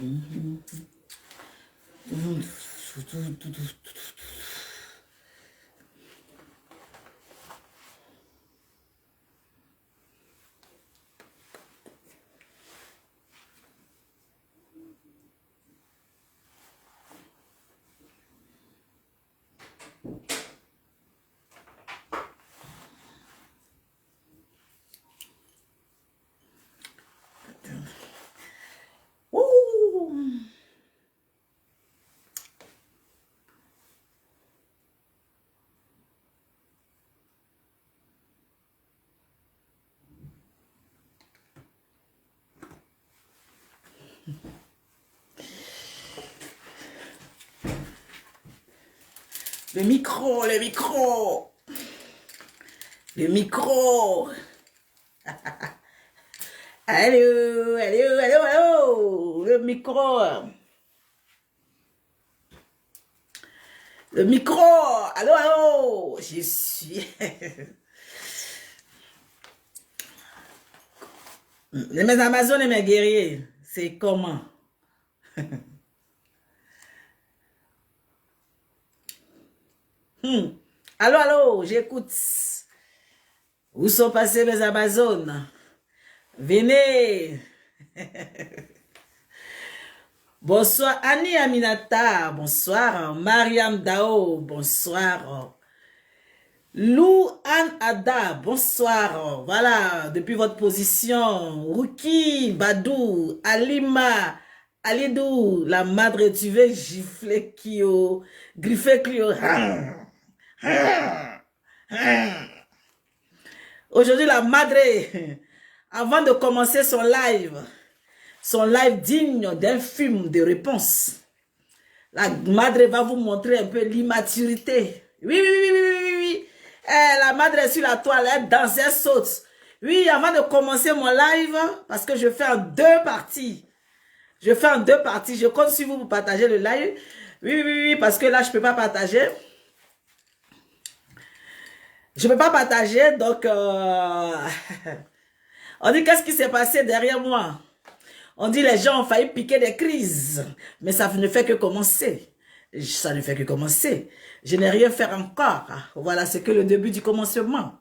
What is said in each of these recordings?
Ouh. Le micro, le micro. Le micro. Allô, allô, allô, allô. Le micro. Le micro. Allô, allô. Je suis... Mes Amazones et mes guerriers, c'est comment? Allô, allô, j'écoute. Où sont passés mes Amazones? Venez. Bonsoir Annie Aminata, bonsoir Mariam Dao, bonsoir Lou Anne Ada, bonsoir. Voilà, depuis votre position, Ruki, Badou, Alima, Alidou, la madre tu veux gifler Kyo, griffer Clio. Aujourd'hui, la madre, avant de commencer son live digne d'un film de réponse, la madre va vous montrer un peu l'immaturité. Oui, oui, oui, oui, oui, oui. La madre est sur la toile, elle danse, elle saute. Oui, avant de commencer mon live, parce que je fais en deux parties. Je fais en deux parties. Je compte sur vous pour partager le live. Oui, oui, oui, parce que là, je ne peux pas partager. Je ne peux pas partager, donc... on dit, qu'est-ce qui s'est passé derrière moi? On dit, les gens ont failli piquer des crises. Mais ça ne fait que commencer. Ça ne fait que commencer. Je n'ai rien fait encore. Voilà, c'est que le début du commencement.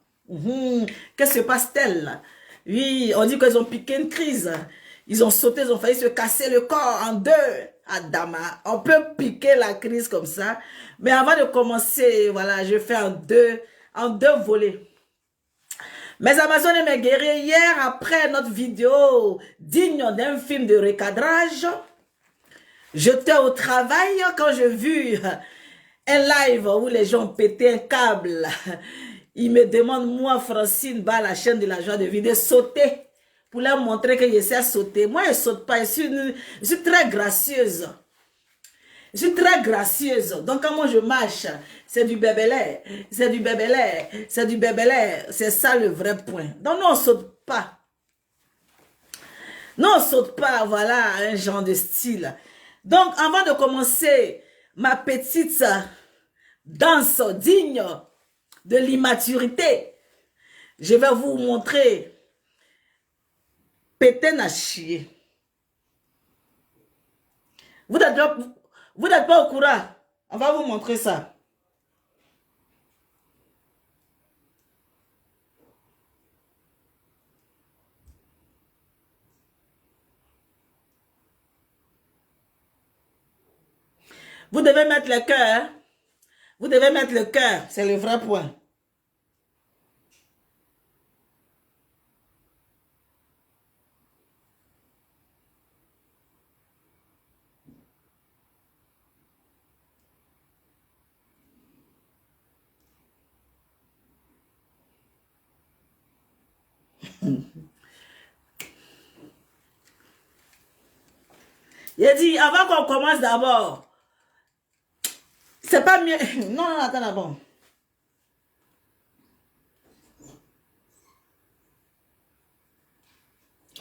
Qu'est-ce qui se passe-t-il? Oui, on dit qu'ils ont piqué une crise. Ils ont sauté, ils ont failli se casser le corps en deux. Adama, on peut piquer la crise comme ça. Mais avant de commencer, voilà, je fais en deux volets. Mes Amazones et mes guerriers, hier, après notre vidéo digne d'un film de recadrage, j'étais au travail quand j'ai vu un live où les gens pétaient un câble. Ils me demandent, moi, Francine, la chaîne de la joie de vivre, de sauter pour leur montrer que je sais sauter. Moi, je ne saute pas, je suis très gracieuse. Je suis très gracieuse. Donc, quand moi je marche, c'est du bébélé, c'est du bébélé, c'est du bébélé. C'est ça le vrai point. Donc, nous, on ne saute pas. Nous, on ne saute pas, voilà, un genre de style. Donc, avant de commencer ma petite danse digne de l'immaturité, je vais vous montrer péter à chier. Vous n'êtes pas au courant. On va vous montrer ça. Vous devez mettre le cœur. Hein? Vous devez mettre le cœur. C'est le vrai point. Il a dit, avant qu'on commence d'abord, c'est pas mieux. Non, non, attends d'abord.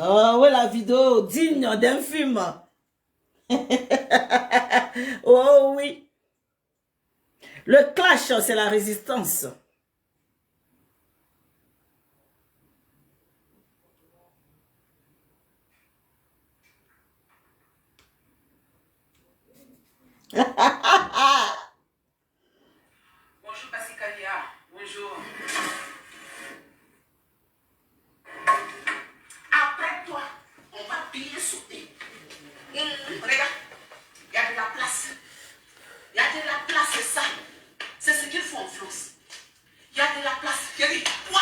Oh, oui, la vidéo digne d'un film. Oh oui. Le clash, c'est la résistance. Bonjour Passikalia. Bonjour. Après toi, on va bien sauter. Regarde, il y a de la place. Il y a de la place, c'est ça. C'est ce qu'il faut en France. Il y a de la place. Il y a dit, quoi?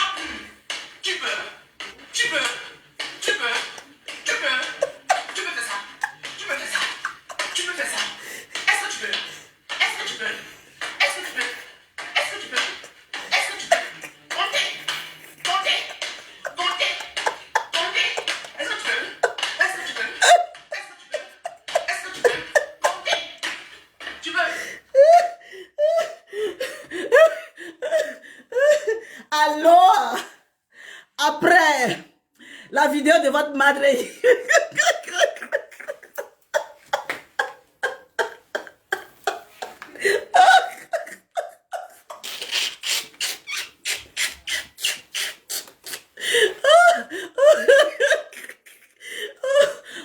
Tu peux, tu peux, tu peux, tu peux, tu peux faire ça. Tu peux faire ça. Tu peux faire ça. Est-ce que tu peux? Est-ce que tu peux? Est-ce que tu peux? Est-ce que tu peux? Est-ce que tu peux? Comptez, comptez, comptez, comptez. Est-ce que tu peux? Est-ce que tu peux? Est-ce que tu peux? Est-ce que tu peux? Comptez. Tu peux? Alors, après la vidéo de votre madre,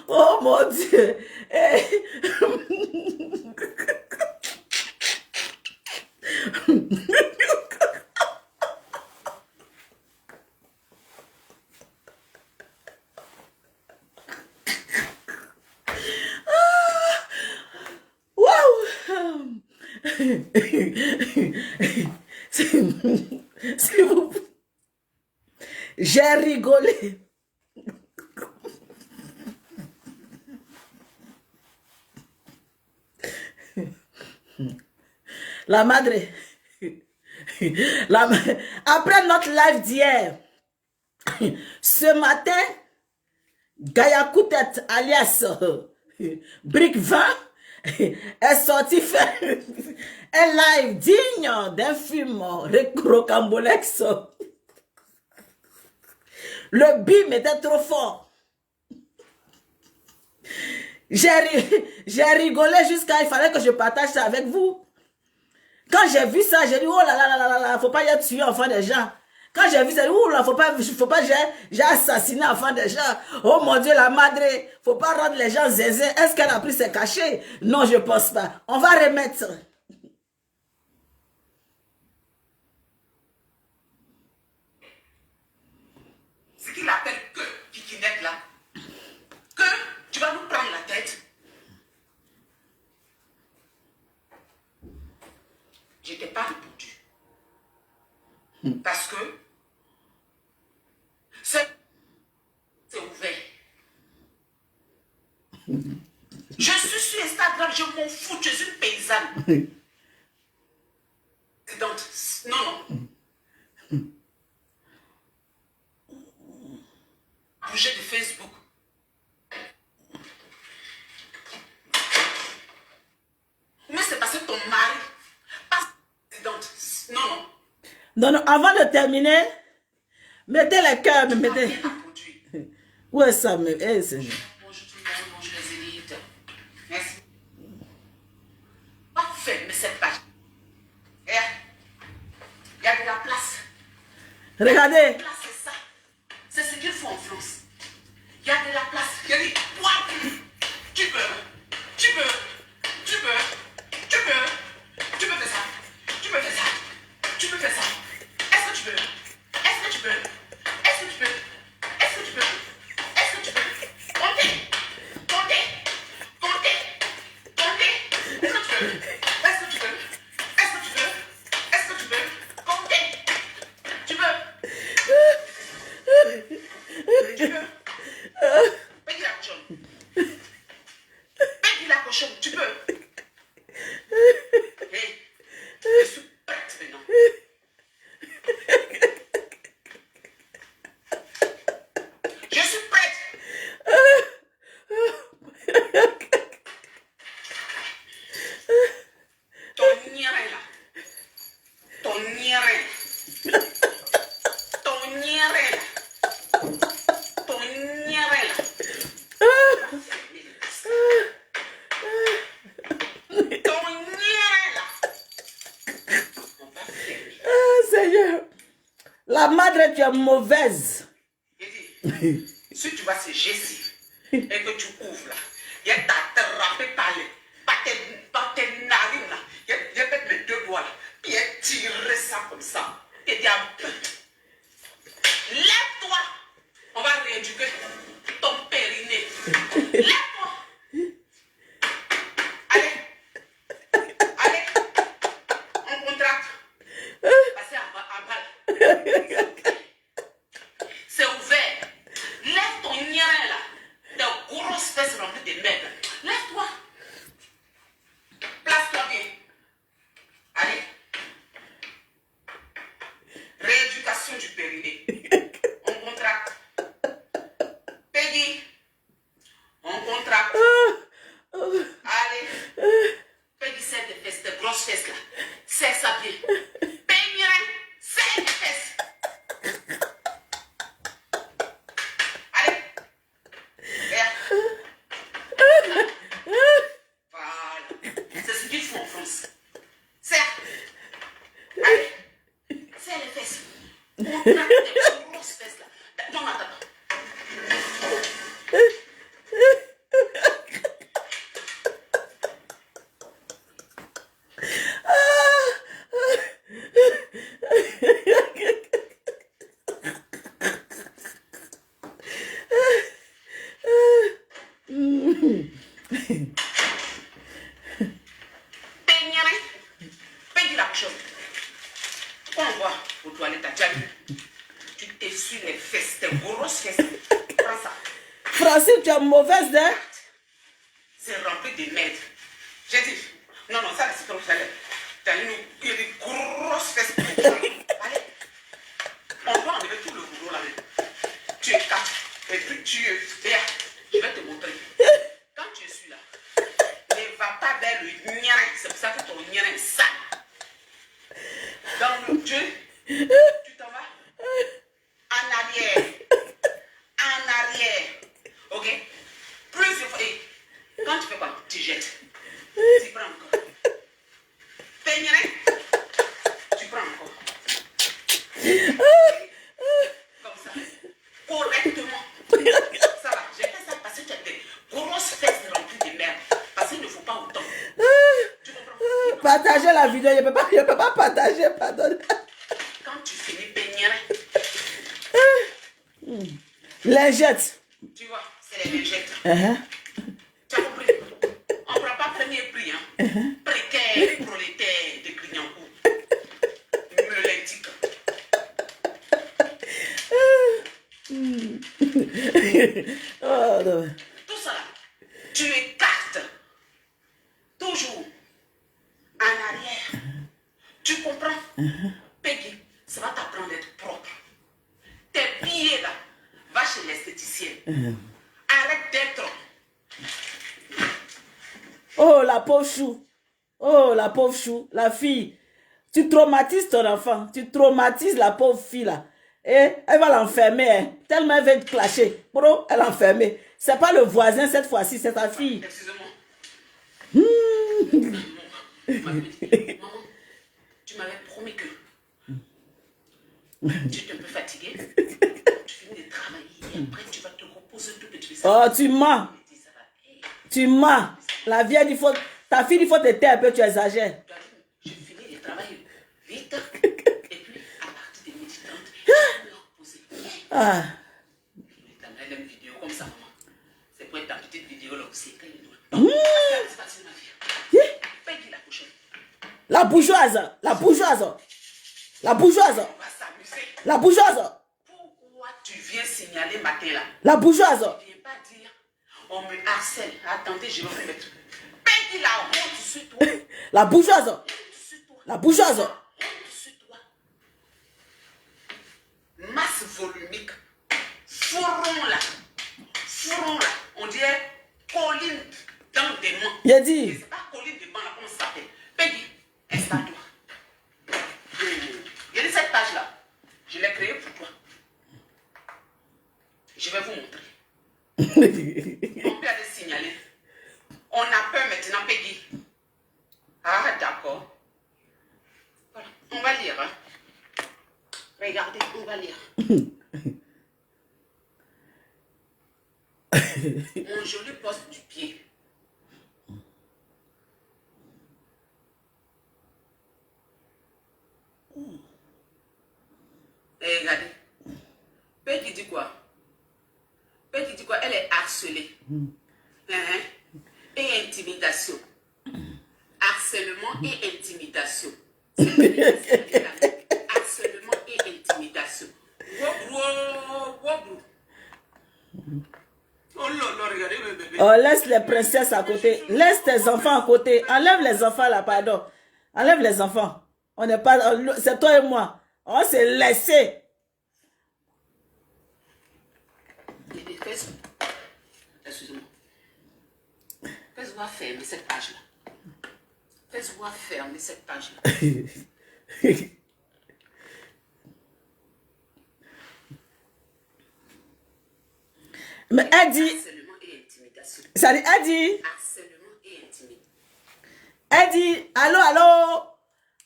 oh mon Dieu, waouh, c'est vous, j'ai rigolé. La madre, après notre live d'hier, ce matin, Gaïa Koutet alias Brick 20 est sorti faire un live digne d'un film rocambolex. Le bim était trop fort. J'ai rigolé jusqu'à il fallait que je partage ça avec vous. Quand j'ai vu ça, j'ai dit, oh là là là là là, faut pas y être tué enfant des gens. Quand j'ai vu ça, oh là, faut pas, j'ai assassiné enfant des gens. Oh mon Dieu, la madre, faut pas rendre les gens zézés. Est-ce qu'elle a pris ses cachets? Non, je pense pas. On va remettre. Ce qu'il appelle que, Kikinek là, que tu vas nous prendre la tête. Je t'ai pas répondu. Parce que c'est ouvert. Je suis sur Instagram, je m'en fous, je suis une paysanne. Donc, non. Bouger de Facebook. Mais c'est parce que ton mari passe. Non. Non, avant de terminer, mettez les cœurs, mettez. Où est ça, mais Seigneur. Bonjour tout le monde, bonjour les élites. Merci. Pas fermer cette page. Il y a de la place. Regardez. La place, c'est ça. C'est ce qu'il faut en France. Il y a de la place. Il y a des poids. Tu peux. Tu peux. Tu peux. Tu peux. Tu peux faire ça. Tu peux faire ça. Tu peux faire ça. Est-ce que tu peux? Est-ce que tu peux? Est-ce que tu peux? Est-ce que tu peux? Est-ce que tu peux? Comptez. Comptez. Comptez. Comptez. Est-ce que tu peux? Est-ce que tu peux? Est-ce que tu peux? Est-ce que tu peux? Comptez. Tu peux? Tu peux? Peggy la cochonne. Peggy la cochonne. Tu peux? Hey, je suis prête maintenant. Je suis prête. Ton niéré là. Ton niéré là. Ton niéré là. Ton niéré là. Ton niéré là. Ah, Seigneur. La madre, tu es mauvaise. Si tu vas se gesser et que tu ouvres là, il y a t'attraper par les pattes. dans tes narines là. Je vais mettre mes deux doigts là. Puis tirer ça comme ça. Et dire, lève-toi. On va rééduquer ton périnée. Lève-toi. Allez, on contracte. Passez en balle. C'est ouvert. Lève ton nien là. Tes grosses fesses remplies de merde. Lève-toi. Place-toi bien. Allez. Rééducation du périnée. On contracte. Peggy. On contracte. Allez. Peggy, serre tes fesses, tes grosses fesses là. Serre ça bien. Peggy, serre tes fesses. Allez. Voilà. C'est ce qu'il faut en France. Serre. Allez. Serre les fesses. Contracte tes grosses fesses là. Non, attends. Peigne la bouche. Quand on voit aux toilettes, t'as déjà vu. Tu t'essuies les fesses, tes grosses fesses. Prends ça. Francine, tu es mauvaise, hein? C'est rempli de merde. J'ai dit, non, ça c'est comme ça. Il y a des grosses fesses. Allez. On doit enlever tout le boulot là-dedans. Tu es quatre. Et puis tu es. Je vais te montrer. Quand tu es là, ne va pas vers le nien. C'est pour ça que ton nien est sale. Dans le Dieu, tu t'en vas en arrière. En arrière. Ok? Plus de fois. Quand tu fais quoi? Tu jettes. Tu prends encore. Peignerais. Tu prends encore. Comme ça. Correctement. Ça va. J'ai fait ça parce que tu as des grosses fesses remplies de merde. Parce qu'il ne faut pas autant. Tu comprends? Partagez la vidéo, je ne peux pas partager, pardon. Quand tu finis peignerais. Lingette. Tu vois, c'est les lingettes. Tu as compris? On ne prend pas premier prix, hein. Précaire, prolétaire de Clignancourt. Meulétique. Oh, non. Tout ça là, tu écartes. Toujours. En arrière. Tu comprends? Peggy, ça va t'apprendre d'être propre. Tes billets là, va chez l'esthéticienne. Arrête d'être. Oh, la pauvre chou. Oh, la pauvre chou. La fille. Tu traumatises ton enfant. Tu traumatises la pauvre fille là. Et elle va l'enfermer. Hein. Tellement elle va te clasher. Bro, elle l'enfermer. C'est pas le voisin cette fois-ci, c'est ta fille. Excusez-moi. Maman, tu m'avais promis que tu es un peu fatigué. Tu finis de travailler et après tu vas te reposer tout petit peu. Oh, tu mens. Tu mens. La vieille, il faut... Ta fille, il faut te taire un peu, tu exagères. Je finis de travailler vite. Et puis, à partir de midi 30, je vais me reposer. Ah. Elle aime une vidéo comme ça, maman. C'est pour être ta petite vidéo là aussi. C'est facile, ma fille. Peggy la cochonne. La bourgeoise. La bourgeoise. La bourgeoise. On va s'amuser. La bourgeoise. Pourquoi tu viens signaler matin là? La bourgeoise. Tu ne viens pas dire, on me harcèle. Attendez, je vais vous mettre. Peggy la honte sur toi. La bourgeoise. La bourgeoise. Honte sur toi. Masse volumique. Fourron là. Fourron là. On dirait colline dans des mains. Il a dit. C'est pas colline de mains là qu'on s'appelle. Peggy, installe-toi. Regardez cette page là. Je l'ai créée pour toi. Je vais vous montrer. On peut aller signaler. On a peur maintenant, Peggy. Ah, d'accord. Voilà, on va lire. Hein. Regardez, on va lire. Mon joli poste du pied. Et regardez. Père qui dit quoi? Père qui dit quoi? Elle est harcelée. Et intimidation. Harcèlement et intimidation. Harcèlement et intimidation. Oh là là, regardez le bébé. Oh, laisse les princesses à côté. Laisse tes enfants à côté. Enlève les enfants là, pardon. Enlève les enfants. On n'est pas... C'est toi et moi. On s'est laissé. Excusez-moi. Fais-moi fermer cette page-là. Fais-moi fermer cette page-là. Mais elle dit... Harcèlement et intimidation. Ça dit, elle dit... Harcèlement et intimidation. Elle dit, allô, allô,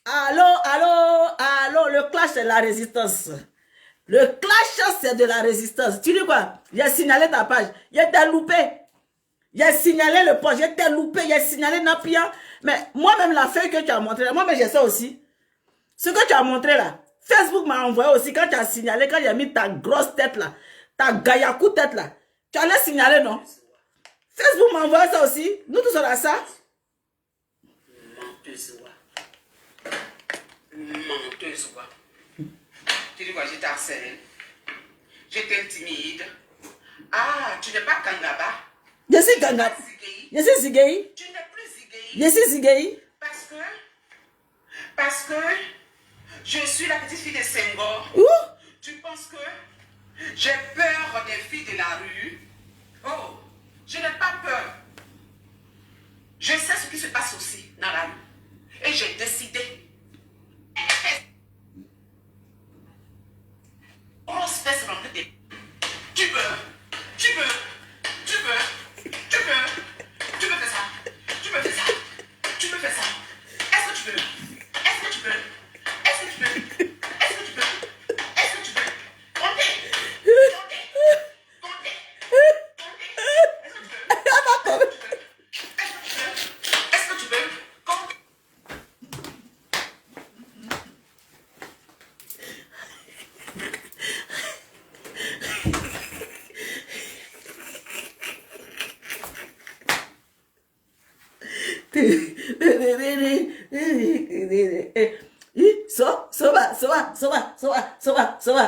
allô, allô, allô, le clash c'est la résistance. Le clash c'est de la résistance. Tu dis quoi? J'ai signalé ta page, j'ai été loupé. J'ai signalé le poste, j'ai été loupé, j'ai signalé Napia. Mais moi-même, la feuille que tu as montré, moi-même j'ai ça aussi. Ce que tu as montré là, Facebook m'a envoyé aussi quand tu as signalé, quand j'ai mis ta grosse tête là, ta gaillakou tête là. Tu allais signaler, non? Facebook m'a envoyé ça aussi. Nous tous on a ça. Menteuse, menteuse, tu dis quoi, je t'harcèle, je t'intimide. Ah, tu n'es pas Kangaba. Je suis Kangaba. Je suis Zigei. Tu n'es plus Zigei. Je suis Zigei. Parce que je suis la petite fille de Senghor. Tu penses que j'ai peur des filles de la rue? Oh, je n'ai pas peur. Je sais ce qui se passe aussi dans la rue. Et j'ai décidé. Grosse fesse remplie de... Tu peux faire ça. Tu peux faire ça. Est-ce que tu peux? Comptez. Est-ce que tu peux? Comptez.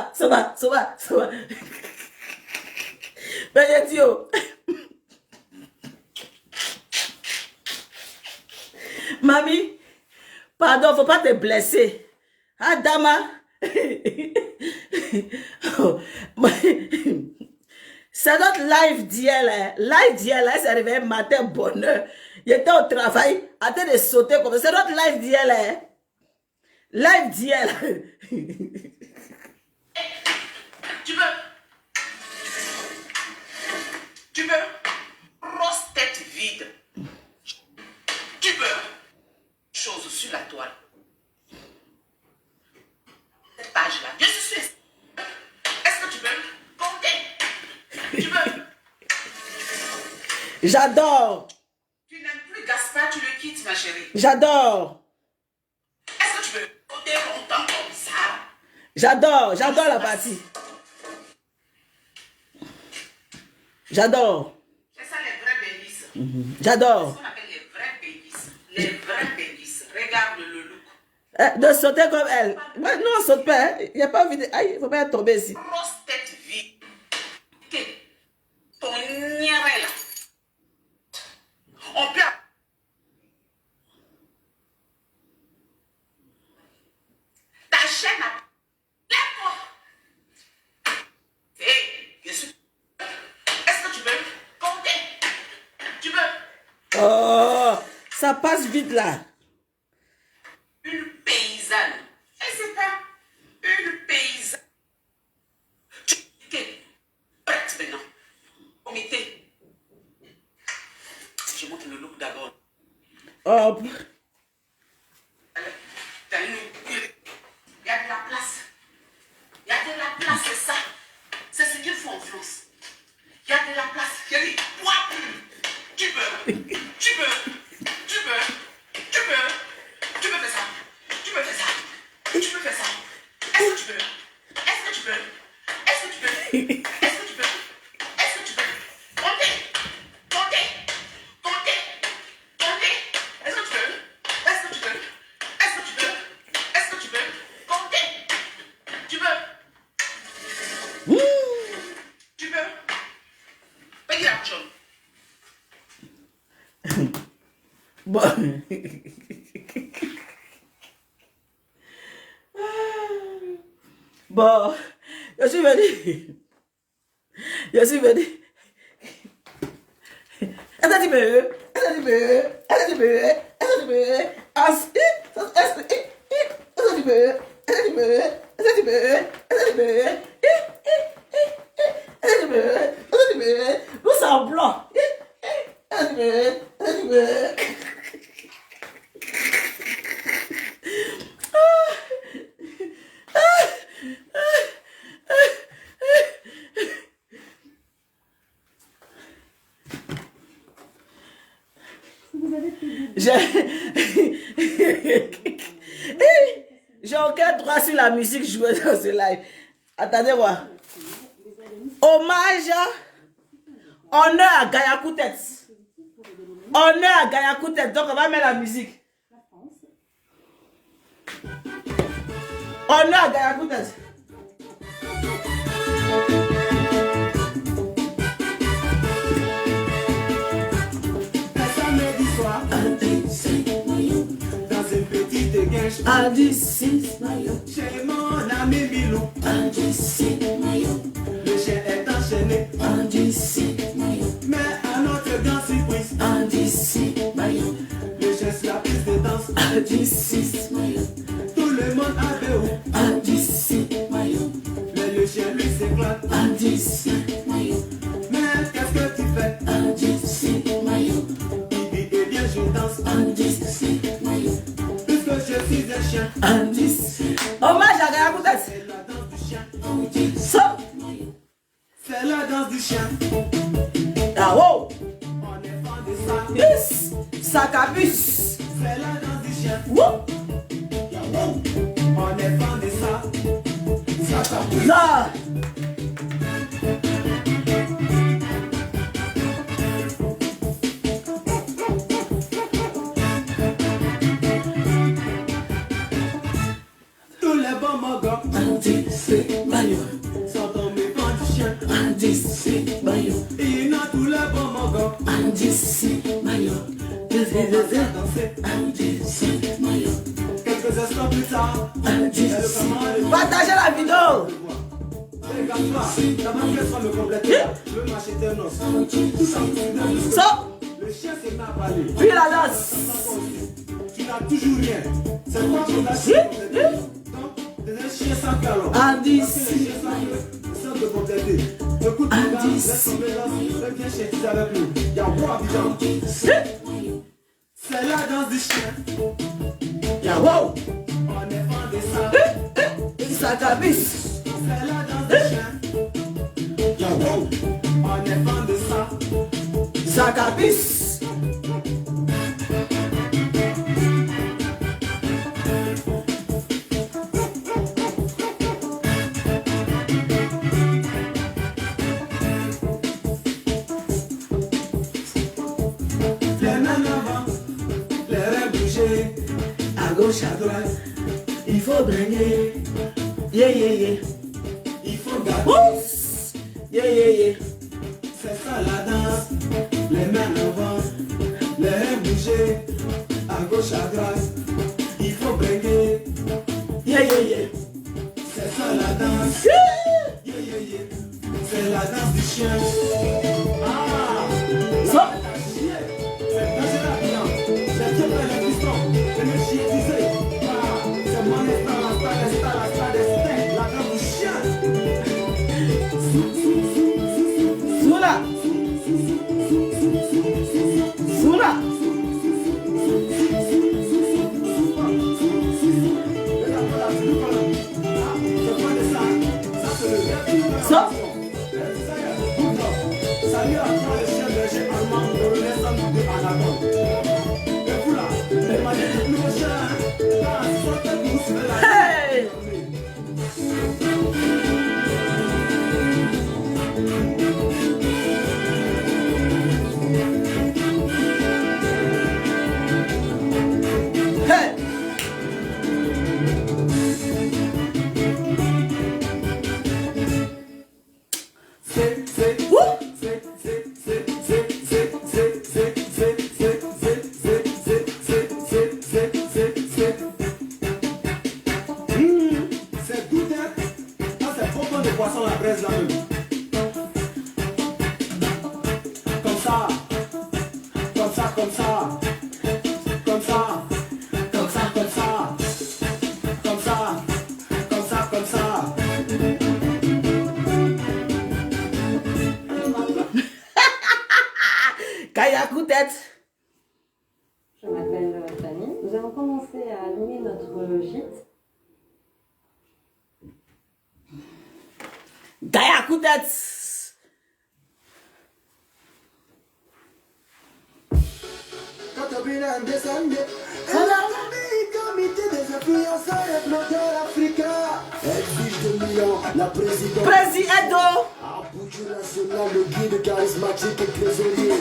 Soba. Benedito. Mamie, pardon, faut pas te blesser. Ah, Dama. C'est notre live d'hier. Hein. Live d'hier, là, c'est arrivé matin, bonheur. Il était au travail, en train de sauter comme ça. C'est notre live d'hier. Hein. Live d'hier. Tu veux grosse tête vide. Tu veux chose sur la toile. Cette page-là. Je suis sûre. Est-ce que tu veux compter? Tu veux? J'adore. Tu n'aimes plus Gaspard, tu le quittes, ma chérie. J'adore. Est-ce que tu veux compter longtemps comme ça? J'adore la partie. J'adore. C'est ça les vrais bénisses. J'adore. C'est ce qu'on appelle les vrais bénisses. Les vrais bénisses. Regarde le look. De sauter comme elle. Ouais, non, on saute pas. Hein. Il n'y a pas envie de... Aïe, il ne faut pas tomber ici. Grosse tête vide. Ton niéré là. On peut... Ta chaîne a... Lève-toi. Hé, je suis... Est-ce que tu veux compter? Tu veux? Oh, ça passe vite là. Une paysanne. Et c'est pas une paysanne. Tu es prête maintenant. Comité. Je montre le look d'abord. Oh. Il y a de la place. Il y a de la place, c'est ça. C'est ce qu'il faut en France. Il y a de la place. Il y a des poids. Tu peux. Tu peux. Tu peux. Tu peux. Tu peux faire ça. Tu peux faire ça. Tu peux faire ça. Est-ce que tu peux? Est-ce que Est-ce que tu peux? Est-ce que tu peux? Compter. Compter. Compter. Compter. Est-ce que tu peux? Est-ce que tu peux? Est-ce que tu peux? Est-ce que tu peux? Compter. Tu peux? Tu peux? Peux dire la chose. Bon. Bon, je suis venu. Je suis venu. Est-ce que tu peux? Est-ce que tu peux? Est-ce que tu peux? Est-ce que tu peux? Est-ce que tu peux? Est-ce que tu peux? Est-ce que tu peux? Est-ce que tu peux? Est-ce que tu peux? Est-ce que tu peux? Nous sommes blancs. Est-ce que tu peux? Est-ce que tu peux? J'ai aucun droit sur la musique jouée dans ce live. Attendez voir. Hommage, honneur à Gaïa Koutet. Honneur à Gaïa Koutet. Donc on va mettre la musique. Honneur à Gaïa Koutet. À 16 maillots, chez mon ami Milou. À 17 maillots, le chien est enchaîné. À 17 maillots, mais à notre grande surprise. À 17 maillots, le chien sur la piste de danse. À 16 maillots, tout le monde avait où? À 17 maillots, mais le chien lui s'éclate. À 17 maillots, mais qu'est-ce que tu fais? À 17 maillots, il dit eh bien je danse. À 17 maillots. Je suis un chien. Hommage à Gaïa Koutet. C'est la danse du chien. C'est la danse du chien. Ah wow. On est fan de ça. Yes. Sacabus. C'est la danse du chien. Woo. On est fan de ça. Sacabus. Là. Tous les bons mogos. Andy, c'est maillot. Sont tombés fan du chien. Andy, c'est maillot. Et il y a tous les bons mogos. Andy, c'est maillot. Andy, c'est maillot. Quelques instants plus tard. Andy, partagez la vidéo. Regarde-toi, ta main sera me compléter. Je veux m'acheter un os. Tout ça, So, le chien s'est mis à parler. puis la danse. Tu n'as toujours rien. C'est toi qui l'as su. Donc, t'es un chien sans talent. Andy, Parce que les chiens sans te compléter. Écoute, regarde, laisse tomber l'os. Viens chientiser avec nous. Y'a quoi, Abidjan? C'est la danse du chien. ya wow. On est fan de ça. Sacabus. C'est la danse du chien. Ya wow. On est fan de ça. Sacabus. À gauche, à droite, Il faut drainer. Yeah, yeah, yeah. il faut garder. Oups. Yeah, yeah, yeah. C'est ça la danse. Les mains avant, les reins bouger. À gauche, à droite, il faut breaker. Yeah, yeah, yeah. C'est ça la danse. Yeah. Yeah, yeah, yeah. C'est la danse du chien. Ah! So, C'est dangereux, bien. C'est tout près le piston. Et le chien disait, ah, c'est mon instant, l'instant des la danse du chien. Sula. Sula. So, Salut à toi les chiens bergers allemands de renaissance de Anagon. Et vous là, les manières de plus chien, là, sortez-vous sur la hey. Je m'appelle Fanny. Nous allons commencer à allumer notre gîte. Gaïa Koutet. Comité des influenceurs et blogueurs africains. Exige 2 millions, la présidente. Président. Abuja national, le guide charismatique et trésorier.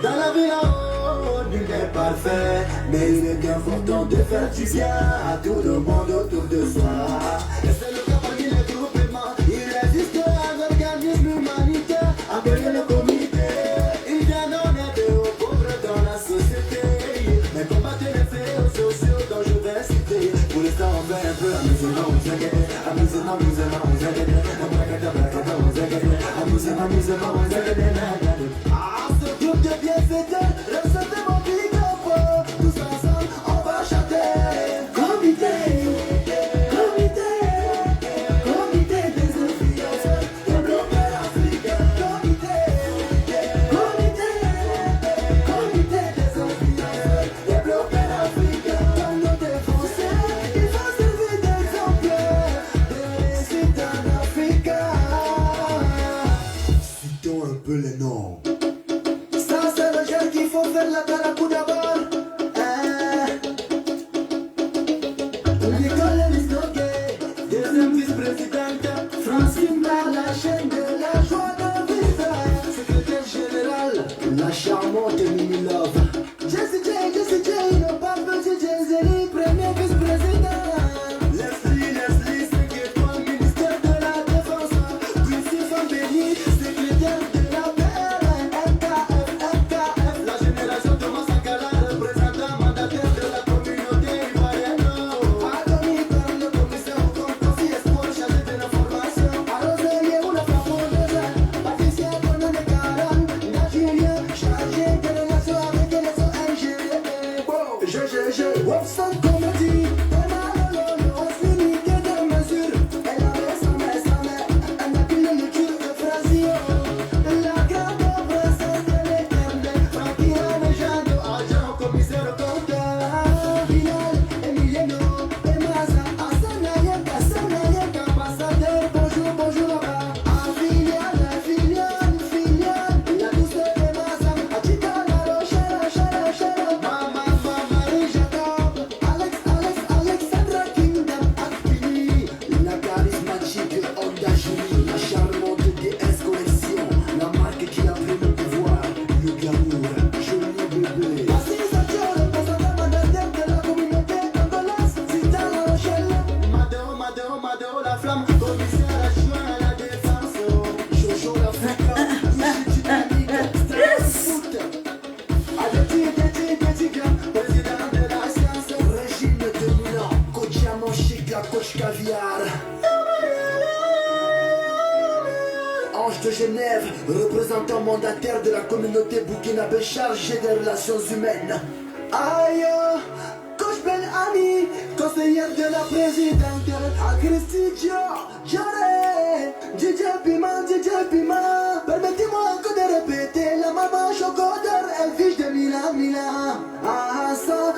Dans la vie là-haut, nul n'est parfait, mais il est important de faire du bien à tout le monde autour de soi. Et c'est le cas parmi les groupements. Il existe un organisme humanitaire appelé le comité. Il vient en aide aux pauvres dans la société, mais combattre les faits sociaux dont je vais citer. Pour l'instant on fait un peu amusement, on s'inquiète. Amusement, on s'inquiète. On s'inquiète. Amusement, on s'inquiète. Ah, ce groupe de bienfaiteurs, recevez mon microphone. Tous ensemble, on va chanter. Comité, comité, comité des influenceurs, développeurs africains. Comité, comité, comité des influenceurs, développeurs africains. Comme nos défenseurs, il faut servir d'exemplaire de réussite en Afrique. Citons un peu les noms. Il faut faire la caracou d'abord. L'école Listoguet, deuxième vice-présidente. Francine Blanc, la chaîne de la joie de vivre. Secrétaire général, la charmante Mimi Love. Jessie J, le pape de Jay-Z, premier vice-président. Leslie, 5 étoiles, ministère de la Défense. Quincy Fambelli, secrétaire de la paix. La génération Thomas Sankara, représentant mandataire de la communauté ivoirienne. Adonis Karl, le commissaire au compte, Kofi Espoir, chargé de l'information. Aroselier ou la flambeuse, Patricia Conan et Caron, Nigérien, chargé de relations avec les ONG. Wobson Comedy, Thomas Lolo, unité de mesure. Elle avait sa mère, elle n'a plus le lecture de Frasio. La grande princesse de l'éternel, Frankie Ramejando, agent commissaire au compte. Bilal, Emiliano, Emaza, Assanayek, ambassadeur, bonjour là-bas. Filiale, la douce Emaza, Achita, la Rochelle, Marie Jacob, Alexandra Kingdom, Akpini, la charismatique Onda Julie, la charmante DS Collection, la marque qui a pris le pouvoir, le glamour, joli bébé. Assise à Dieu, représentant mandataire de la communauté congolaise, Zita La Rochelle. Madeo, la flamme, commissaire adjoint à la défense. Jojo l'Afrique, Michi Dynamique, Foot. Président de la science, Régine de Milan, coach Diamant Chic, la coach Caviar. Ange de Genève, représentant mandataire de la communauté burkinabé chargé des relations humaines. Aïe, coach Ben Ami, conseillère de la présidente. Christy Joré, DJ Pima. Permettez-moi encore de répéter, la maman Chocodeur, elle fiche de Milan. Ah,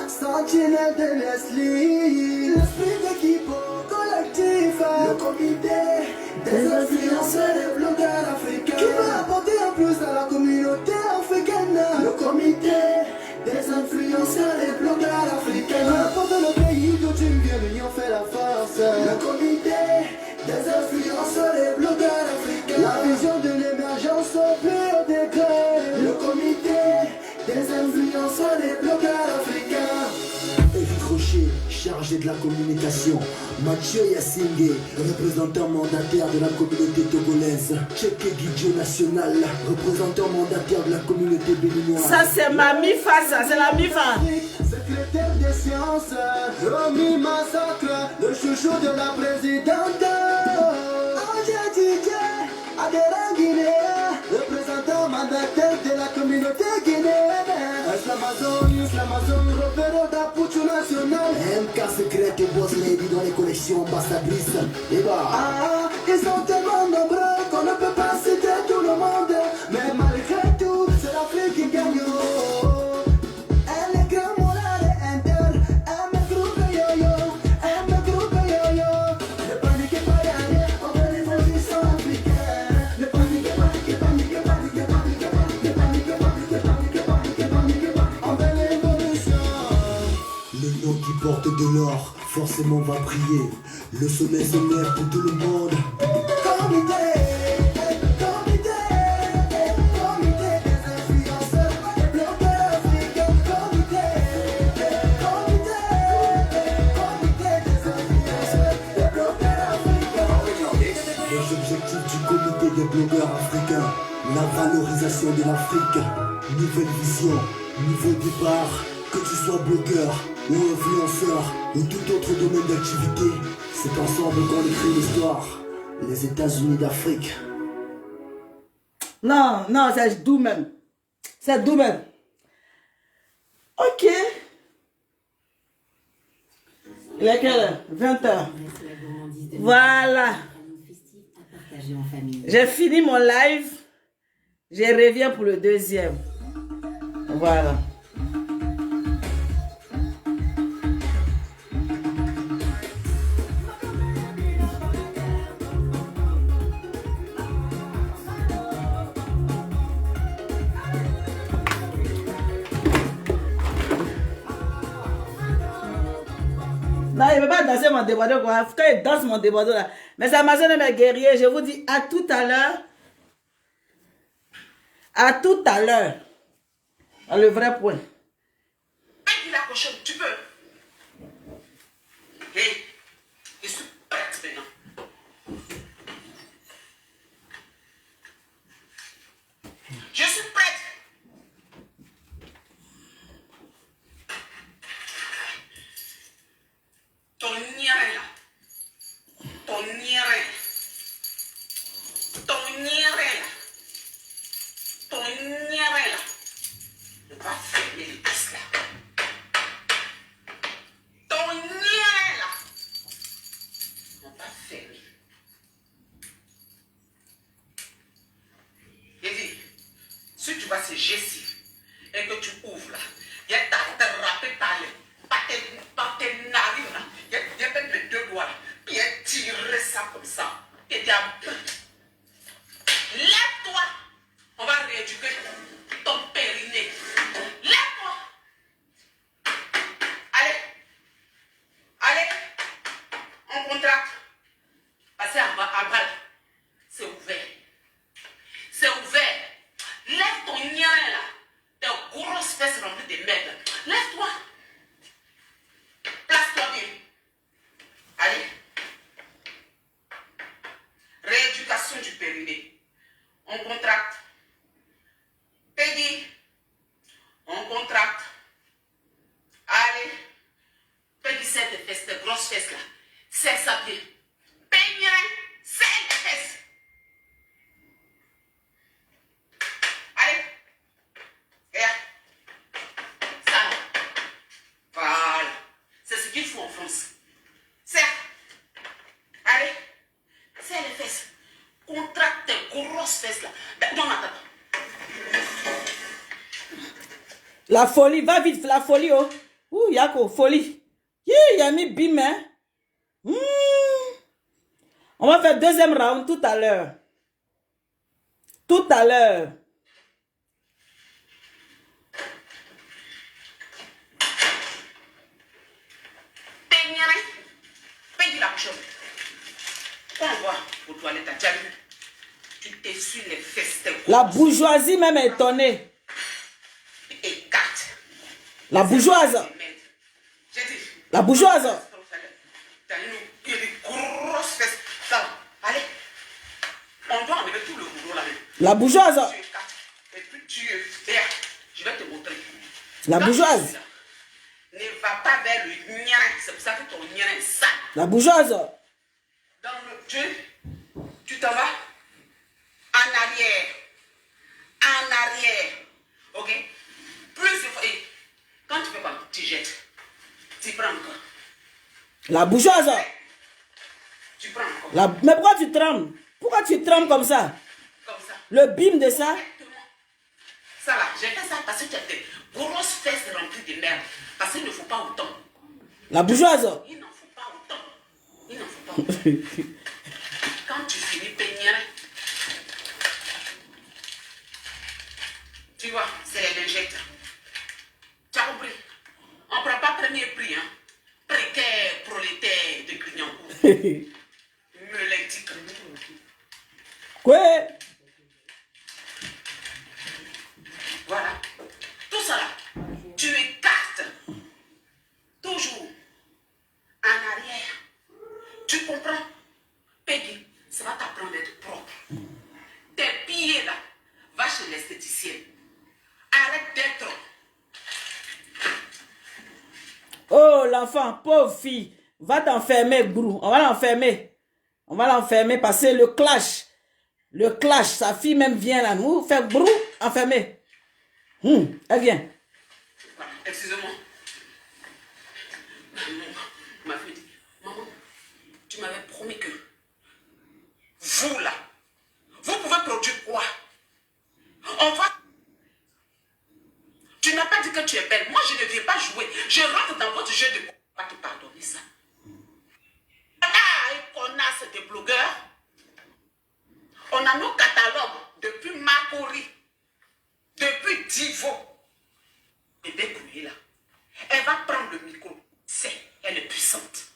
sentinelle de Leslie, l'esprit d'équipe collectif, le comité des influenceurs et blogueurs africains, qui va apporter un plus à la communauté africaine. Le comité des influenceurs et blogueurs africains, n'importe le pays d'où tu viens. blogueurs africains. La vision de l'émergence au plus haut degré. Le comité des influenceurs des blogueurs africains. Eric Rocher, chargé de la communication. Mathieu Yassingé, représentant mandataire de la communauté togolaise. Tcheke Guidjo National, représentant mandataire de la communauté béninoise. Ça, c'est ma mi-fa, ça, c'est la mi-fa. Secrétaire des sciences, Romy Massacre, le chouchou de la présidente. Angé DJ, adhérent guinéen, représentant mandataire de la communauté guinéenne. Islamazon, Roberto Dapucho National. MK Secret et Boss Lady dans les collections ambassadrices. Et bah, ils sont tellement nombreux qu'on ne peut pas citer tout le monde. Mais malgré tout, c'est l'Afrique qui gagne. Porte de l'or, forcément va briller. Le soleil se lève pour tout le monde. Comité des influenceurs, des blogueurs africains. Comité des influenceurs, des blogueurs africains. Les objectifs du comité des blogueurs africains: la valorisation de l'Afrique, nouvelle vision, nouveau départ. Que tu sois blogueur ou influenceur ou tout autre domaine d'activité, c'est ensemble qu'on écrit l'histoire. Les États-Unis d'Afrique. Non, non, c'est doux même. C'est doux même. Ok. Il est quelle heure? 20h. Voilà. J'ai fini mon live. Je reviens pour le deuxième. Voilà. Non, il ne veut pas danser mon débardeur. Quand il danse mon débardeur là. Mes Amazones et mes guerriers, je vous dis à tout à l'heure. À tout à l'heure. À le vrai point. Il a cochonne, tu peux. Hé, je suis prête maintenant. Je suis prête. Ton nieré là. Ton nieré. Ton nieré là. Ton nieré là. Ne va fermer les pistes là. Ton nieré là. Ne va fermer. Il dit, si tu vas se gesser et que tu ouvres là, il y a t'attrapé par tes narines là, il y a même les deux doigts là, puis il a tiré ça comme ça, et dit, lève-toi, on va rééduquer ton périnée, lève-toi, allez, on contracte, passez à balle, c'est ouvert. C'est ouvert. Lève ton nien là. Tes grosses fesses remplies de merde. Lève-toi. Place-toi bien. Allez. Rééducation du périnée. On contracte. Peggy. On contracte. Allez. Peggy, serre tes fesses, tes grosses fesses là. Serre ça bien. Peggy, serre les fesses. Allez. Regarde. Ça. Voilà. C'est ce qu'il faut en France. Serre. Allez. Serre les fesses. Contracte tes grosses fesses là. Non, attends. La folie, va vite, la folie, oh. Ouh, Yako, folie. Il a mis bim, hein. On va faire deuxième round tout à l'heure. Tout à l'heure. Paye la cochonne. Quand on va aux toilettes, t'as déjà vu? Tu t'essuies les fesses. La bourgeoisie même est étonnée. Et 4. La bourgeoise. J'ai dit. La bourgeoise. T'as une grosse fesse. Ça, allez. On doit enlever tout le boulot là-dedans. La bourgeoise. Tu es 4. Et puis tu es vert. Je vais te montrer. La bourgeoise. Ne va pas vers le nien. C'est pour ça que ton nien est sale. La bourgeoise. Dans le tu t'en vas en arrière. En arrière. Ok? Plus de fois. Et quand tu fais quoi? Tu jettes. Tu prends encore. La bourgeoise. Tu prends encore. Mais pourquoi tu trembles? Pourquoi tu trembles comme ça? Comme ça. Le bim de ça? Exactement. Ça là, j'ai fait ça parce que tu as des grosses fesses remplies de merde. Parce qu'il ne faut pas autant. La bourgeoise. Il n'en faut pas autant. Il n'en faut pas autant. Quand tu finis peigner, tu vois, c'est les lingettes. Tu as compris? On ne prend pas premier prix, hein. Précaire, prolétaire de Grignancourt. Melectique. Quoi? Voilà. Tout ça là, tu écartes. Toujours en arrière. Tu comprends? Peggy, ça va t'apprendre d'être propre. Tes pieds là, va chez l'esthéticienne. Arrête d'être. Oh, l'enfant, pauvre fille. Va t'enfermer, Brou. On va l'enfermer. On va l'enfermer parce que le clash, sa fille même vient là. Nous, faire Brou, enfermer. Elle vient. Excusez-moi. Ma fille dit, maman, tu m'avais promis que vous là, vous pouvez produire quoi? On va. Tu n'as pas dit que tu es belle. Moi, je ne viens pas jouer. Je rentre dans votre jeu de. Pas te pardonner ça. Là, et qu'on a des blogueurs. On a nos catalogues depuis Makori, depuis Divo. Et dès que là, elle va prendre le micro. Elle est puissante.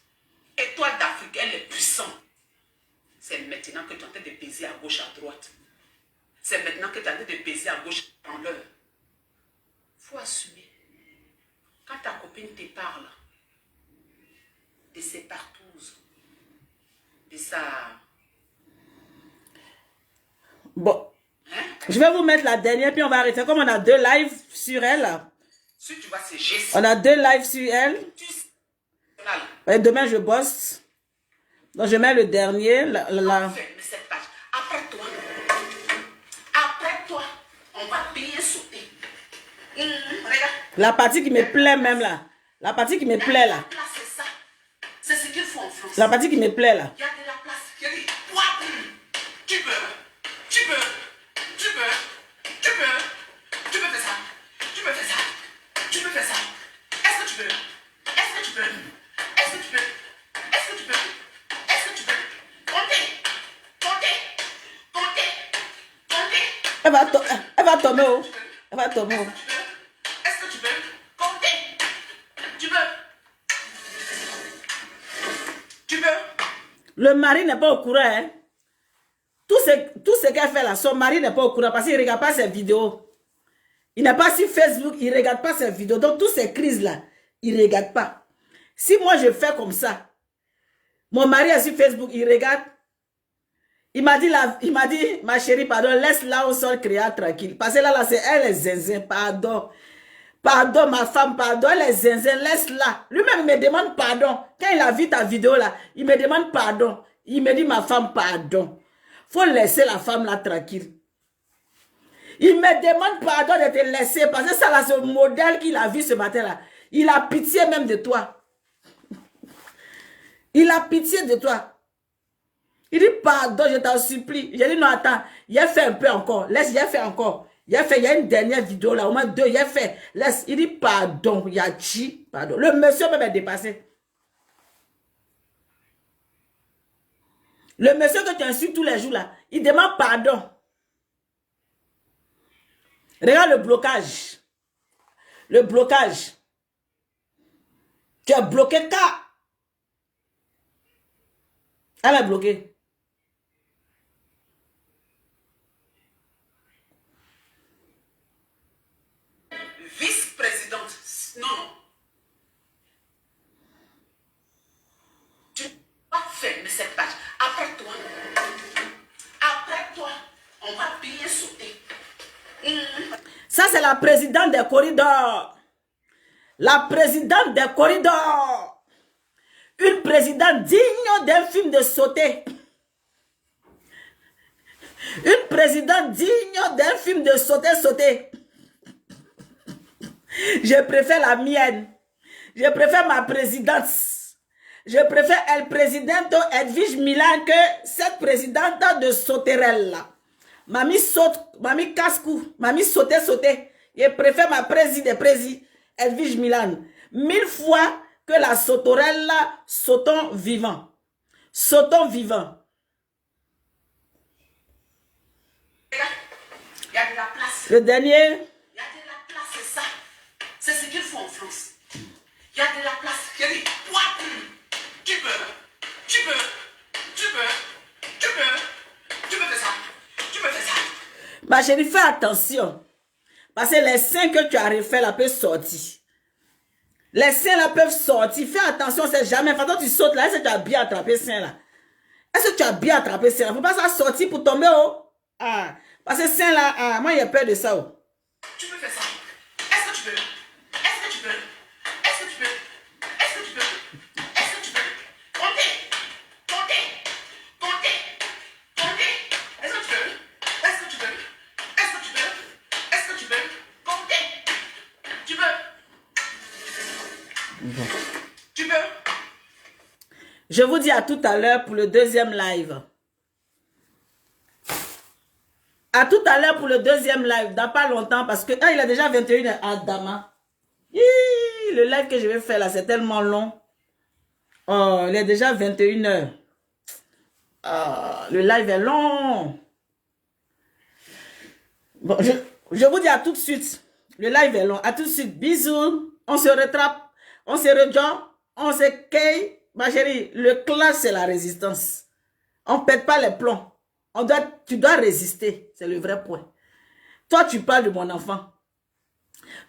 Étoile d'Afrique, elle est puissante. C'est maintenant que tu es en train de baiser à gauche, à droite. C'est maintenant que tu es en train de baiser à gauche en l'heure. Il faut assumer. Quand ta copine te parle de ses partouzes, de sa... Bon. Hein? Je vais vous mettre la dernière, puis on va arrêter. Comme on a 2 lives sur elle. Si tu vois ces gestes, On a 2 lives sur elle. tu sais, là, Et demain, je bosse. Donc, je mets le dernier. ferme cette page. Après toi, on va bien sauter. Regarde. La partie qui me plaît même là. La partie qui me plaît là. La place, c'est ça. C'est ce qu'il faut en France. La partie qui me plaît là. Il y a de la place. Chérie, tu peux faire ça. Tu peux faire ça. Est-ce que tu peux? Comptez. Elle va tomber. Oh. Elle va tomber. Oh. Est-ce que tu peux compter? Tu peux? Le mari n'est pas au courant. Hein? Tout ce qu'elle fait là, son mari n'est pas au courant parce qu'il ne regarde pas ses vidéos. Il n'est pas sur Facebook, il ne regarde pas ses vidéos. Donc, toutes ces crises-là, il ne regarde pas. Si moi, je fais comme ça, mon mari est sur Facebook, il regarde. Il m'a dit, ma chérie, pardon, laisse-la au sol créer tranquille. Parce que là, c'est elle, les zinzin, pardon. Pardon, ma femme, pardon, elle est zinzin, laisse-la. Lui-même, il me demande pardon. Quand il a vu ta vidéo là, il me demande pardon. Il me dit, ma femme, pardon. Faut laisser la femme là tranquille. Il me demande pardon de te laisser parce que ça là, c'est le modèle qu'il a vu ce matin là. Il a pitié même de toi. Il a pitié de toi. Il dit pardon, je t'en supplie. J'ai dit non, attends, il a fait un peu encore. Laisse, il a fait encore. Il y a une dernière vidéo là, au moins 2, il a fait. Laisse, il dit pardon, il a dit pardon. Le monsieur même est dépassé. Le monsieur que tu insultes tous les jours là, il demande pardon. Regarde le blocage. Le blocage. Tu as bloqué car. Elle a bloqué. cette page. Après toi, on va bien sauter. Ça, c'est la présidente des corridors. La présidente des corridors. Une présidente digne d'un film de sauter. Une présidente digne d'un film de sauter. Je préfère la mienne. Je préfère ma présidence. Je préfère El Presidente Edwige Milan que cette présidente de sauterelle-là. Mamie saute, mamie casse-cou, mamie sauter. Je préfère ma présidente Edwige Milan. 1000 fois que la sauterelle-là, sautons vivant. Sautons vivant. Il y a de la place. Le dernier. Il y a de la place, c'est ça. C'est ce qu'il faut en France. Il y a de la place. Je dis, tu peux faire ça. Tu peux faire ça. Ma chérie, fais attention. Parce que les seins que tu as refait là peuvent sortir. Les seins là peuvent sortir. Fais attention, c'est jamais. Quand tu sautes là, est-ce que tu as bien attrapé seins là? Est-ce que tu as bien attrapé seins là? Il ne faut pas ça sortir pour tomber oh. Ah. Parce que seins là, ah, moi j'ai peur de ça oh. Tu peux faire ça. Est-ce que tu peux? Est-ce que tu peux? Est-ce que tu peux? Est-ce que tu peux? Est-ce que tu peux? Comptez. Est-ce que tu peux? Est-ce que tu peux? Est-ce que tu peux? Est-ce que tu peux? Comptez. Tu peux? Tu peux? Je vous dis à tout à l'heure pour le deuxième live. À tout à l'heure pour le deuxième live. Dans pas longtemps parce que il a déjà 21h à Dama. Le live que je vais faire là, c'est tellement long. Oh, il est déjà 21h. Le live est long. Bon, je vous dis à tout de suite. Le live est long. À tout de suite. Bisous. On se rattrape. On se rejoint. On se caille. Ma chérie, le clash, c'est la résistance. On ne pète pas les plombs. Tu dois résister. C'est le vrai point. Toi, tu parles de mon enfant.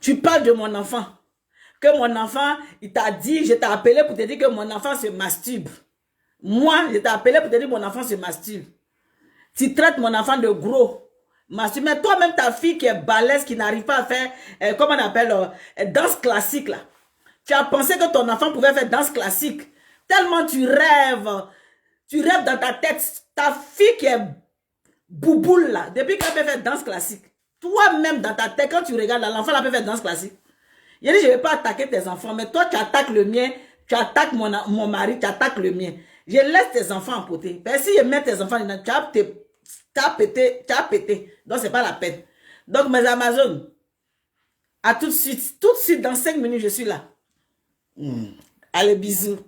Tu parles de mon enfant. Que mon enfant, il t'a dit, je t'ai appelé pour te dire que mon enfant se masturbe. Moi, je t'ai appelé pour te dire que mon enfant se masturbe. Tu traites mon enfant de gros. Masturbe. Mais toi-même, ta fille qui est balèze, qui n'arrive pas à faire, comment on appelle, danse classique là. Tu as pensé que ton enfant pouvait faire danse classique. Tellement tu rêves. Tu rêves dans ta tête. Ta fille qui est bouboule là, depuis qu'elle peut faire danse classique. Toi-même dans ta tête, quand tu regardes l'enfant, elle peut faire danse classique. Il dit, je ne vais pas attaquer tes enfants, mais toi, tu attaques le mien, tu attaques mon mari, tu attaques le mien. Je laisse tes enfants empoter. Mais si je mets tes enfants dedans, tu as pété. Donc, ce n'est pas la peine. Donc, mes Amazones, à tout de suite, dans 5 minutes, je suis là. Allez, bisous.